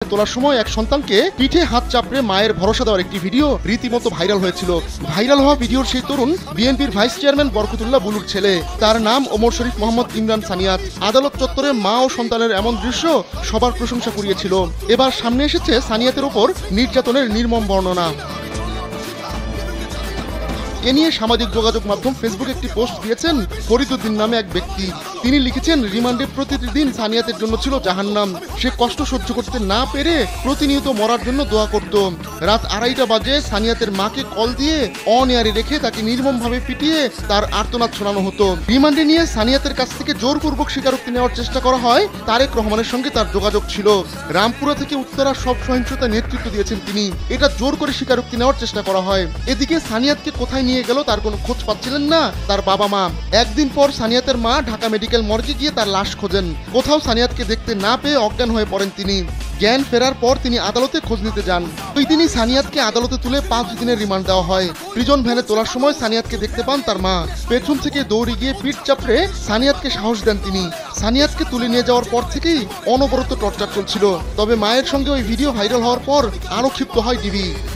তোলার সময় এক সন্তানকে পিঠে হাত চাপড়ে মায়ের ভরসা দেওয়ার একটি ভিডিও রীতিমতো ভাইরাল হয়েছিল। ভাইরাল হওয়া ভিডিওর সেই তরুণ বিএনপির ভাইস চেয়ারম্যান বরকতুল্লাহ বুলুর ছেলে। তার নাম ওমর শরীফ মোহাম্মদ ইমরান সানিয়াত। আদালত চত্বরে মা ও সন্তানের এমন দৃশ্য সবার প্রশংসা কুড়িয়েছিল। এবার সামনে এসেছে সানিয়াতের ওপর নির্যাতনের নির্মম বর্ণনা। এ নিয়ে সামাজিক যোগাযোগ মাধ্যম ফেসবুকে একটি পোস্ট দিয়েছেন ফরিদউদ্দিন নামে এক ব্যক্তি। তিনি লিখেছেন, রিমান্ডে প্রতিটি দিন সানিয়াতের জন্য ছিল জাহান্নাম। সে কষ্ট সহ্য করতে না পেরে প্রতিনিয়ত মরার জন্য দোয়া করত। রাত 2:30 বাজে সানিয়াতের মাকে কল দিয়ে অনিয়ারে রেখে তাকে নির্মমভাবে পিটিয়ে তার আর্তনাদ শোনানো হতো। রিমান্ডে নিয়ে সানিয়াতের কাছ থেকে জোরপূর্বক স্বীকারোক্তি নেওয়ার চেষ্টা করা হয়। তারেক রহমানের সঙ্গে তার যোগাযোগ ছিল। রামপুরা থেকে উত্তরার সব সহিংসতা নেতৃত্ব দিয়েছেন তিনি। এটা জোর করে স্বীকারোক্তি নেওয়ার চেষ্টা করা হয়। এদিকে সানিয়াতকে কোথায় নিয়ে গেল তার কোনো খোঁজ পাচ্ছিলেন না তার বাবা মা। একদিন পর সানিয়াতের মা ঢাকা মেডিকেল মর্গে গিয়ে তার লাশ খোঁজেন। কোথাও সানিয়াতকে দেখতে না পেয়ে অজ্ঞান হয়ে পড়েন তিনি। জ্ঞান ফেরার পর তিনি আদালতে খোঁজ নিতে যান। ওই দিনই সানিয়াতকে আদালতে তুলে 5 দিনের রিমান্ড দেওয়া হয়। প্রিজন ভ্যানে তোলার সময় সানিয়াতকে দেখতে পান তার মা। পেছন থেকে দৌড়ে গিয়ে পিঠ চাপড়ে সানিয়াতকে সাহস দেন তিনি। সানিয়াতকে তুলে নিয়ে যাওয়ার পর থেকেই অনবরত টর্চার চলছিল। তবে মায়ের সঙ্গে ওই ভিডিও ভাইরাল হওয়ার পর আরও ক্ষিপ্ত হয় ডিবি।